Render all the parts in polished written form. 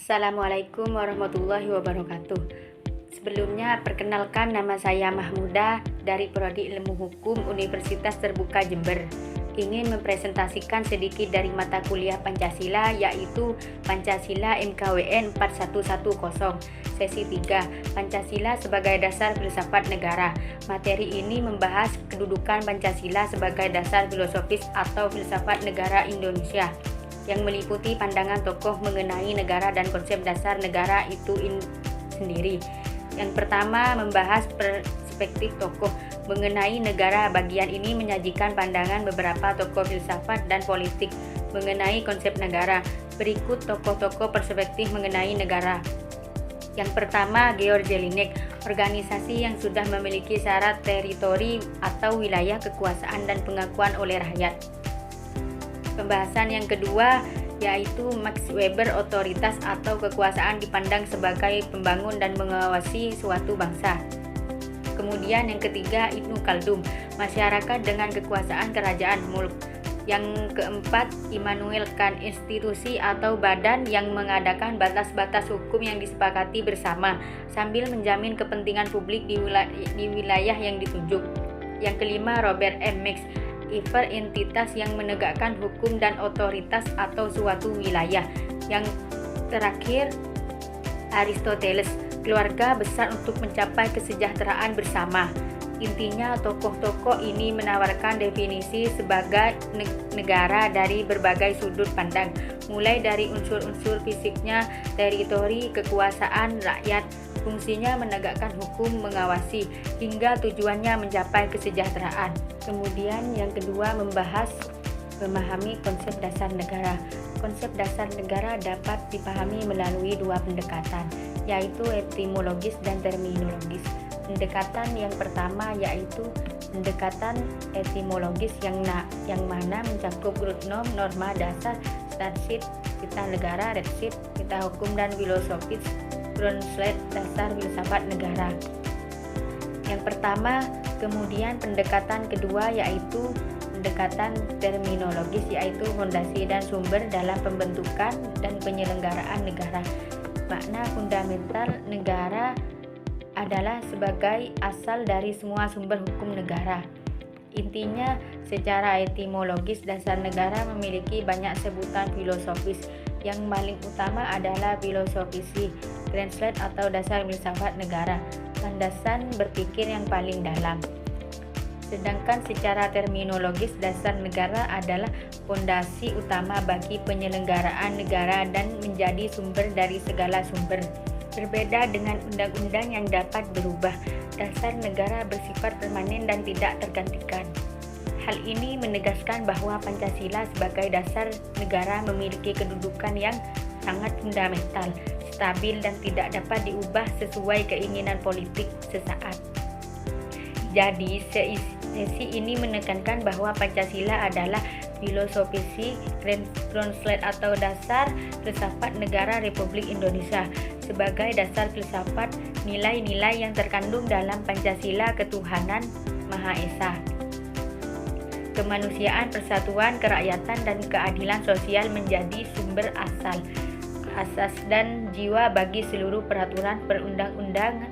Assalamualaikum warahmatullahi wabarakatuh. Sebelumnya, perkenalkan, nama saya Mahmuda dari Prodi Ilmu Hukum Universitas Terbuka Jember. Ingin mempresentasikan sedikit dari mata kuliah Pancasila, yaitu Pancasila MKWN 4110, sesi 3, Pancasila sebagai dasar filsafat negara. Materi ini membahas kedudukan Pancasila sebagai dasar filosofis atau filsafat negara Indonesia, yang meliputi pandangan tokoh mengenai negara dan konsep dasar negara itu sendiri. Yang pertama, membahas perspektif tokoh mengenai negara. Bagian ini menyajikan pandangan beberapa tokoh filsafat dan politik mengenai konsep negara. Berikut tokoh-tokoh perspektif mengenai negara. Yang pertama, George Jelinek, organisasi yang sudah memiliki syarat teritori atau wilayah kekuasaan dan pengakuan oleh rakyat. Pembahasan yang kedua yaitu Max Weber, otoritas atau kekuasaan dipandang sebagai pembangun dan mengawasi suatu bangsa. Kemudian yang ketiga, Ibnu Khaldun, masyarakat dengan kekuasaan kerajaan mulk. Yang keempat, Immanuel Kant, institusi atau badan yang mengadakan batas-batas hukum yang disepakati bersama sambil menjamin kepentingan publik di wilayah yang ditunjuk. Yang kelima, Robert M. Max, entitas yang menegakkan hukum dan otoritas atau suatu wilayah. Yang terakhir, Aristoteles, keluarga besar untuk mencapai kesejahteraan bersama. Intinya, tokoh-tokoh ini menawarkan definisi sebagai negara dari berbagai sudut pandang, mulai dari unsur-unsur fisiknya, teritori, kekuasaan rakyat, fungsinya menegakkan hukum, mengawasi, hingga tujuannya mencapai kesejahteraan. Kemudian yang kedua, membahas memahami konsep dasar negara. Konsep dasar negara dapat dipahami melalui dua pendekatan, yaitu etimologis dan terminologis. Pendekatan yang pertama yaitu pendekatan etimologis yang mana mencakup grup norma dasar, statsheet, kita negara, redsheet, kita hukum dan filosofis, groundslate, dasar filsafat negara. Yang pertama, kemudian pendekatan kedua yaitu pendekatan terminologis, yaitu fondasi dan sumber dalam pembentukan dan penyelenggaraan negara. Makna fundamental negara adalah sebagai asal dari semua sumber hukum negara. Intinya, secara etimologis dasar negara memiliki banyak sebutan filosofis. Yang paling utama adalah filosofisi, groundslate atau dasar filsafat negara, landasan berpikir yang paling dalam. Sedangkan secara terminologis dasar negara adalah fondasi utama bagi penyelenggaraan negara dan menjadi sumber dari segala sumber. Berbeda dengan undang-undang yang dapat berubah, dasar negara bersifat permanen dan tidak tergantikan. Hal ini menegaskan bahwa Pancasila sebagai dasar negara memiliki kedudukan yang sangat fundamental, stabil, dan tidak dapat diubah sesuai keinginan politik sesaat. Jadi, sesi ini menekankan bahwa Pancasila adalah filosofisi, groundslate atau dasar filsafat negara Republik Indonesia. Sebagai dasar filsafat, nilai-nilai yang terkandung dalam Pancasila, ketuhanan Maha Esa, kemanusiaan, persatuan, kerakyatan, dan keadilan sosial menjadi sumber asas dan jiwa bagi seluruh peraturan perundang-undangan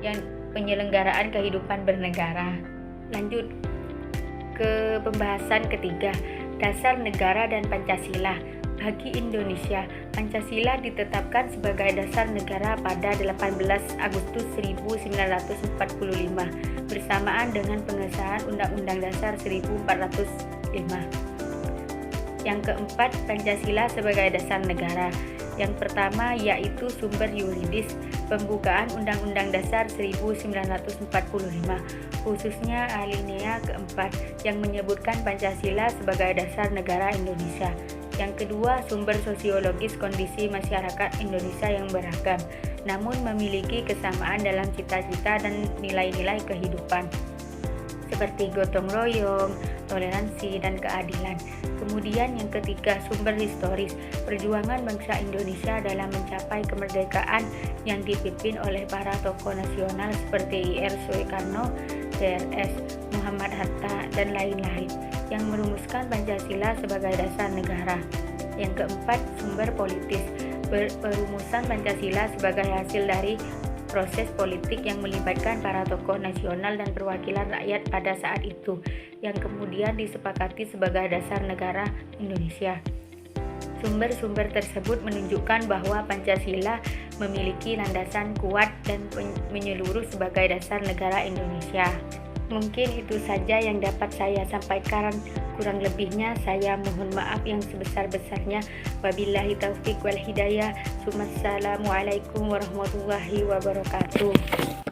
yang penyelenggaraan kehidupan bernegara. Lanjut ke pembahasan ketiga, dasar negara dan Pancasila. Bagi Indonesia, Pancasila ditetapkan sebagai dasar negara pada 18 Agustus 1945 bersamaan dengan pengesahan Undang-Undang Dasar 1405. Yang keempat, Pancasila sebagai dasar negara. Yang pertama yaitu sumber yuridis, pembukaan Undang-Undang Dasar 1945, khususnya alinea keempat yang menyebutkan Pancasila sebagai dasar negara Indonesia. Yang kedua, sumber sosiologis kondisi masyarakat Indonesia yang beragam, namun memiliki kesamaan dalam cita-cita dan nilai-nilai kehidupan, seperti gotong royong, toleransi, dan keadilan. Kemudian yang ketiga, sumber historis, perjuangan bangsa Indonesia dalam mencapai kemerdekaan yang dipimpin oleh para tokoh nasional seperti Ir. Soekarno, Drs. Muhammad Hatta, dan lain-lain, yang merumuskan Pancasila sebagai dasar negara. Yang keempat, sumber politis, Perumusan Pancasila sebagai hasil dari proses politik yang melibatkan para tokoh nasional dan perwakilan rakyat pada saat itu, yang kemudian disepakati sebagai dasar negara Indonesia. Sumber-sumber tersebut menunjukkan bahwa Pancasila memiliki landasan kuat dan menyeluruh sebagai dasar negara Indonesia. Mungkin itu saja yang dapat saya sampaikan. Kurang lebihnya saya mohon maaf yang sebesar-besarnya. Wabillahi taufiq wal hidayah. Wassalamualaikum warahmatullahi wabarakatuh.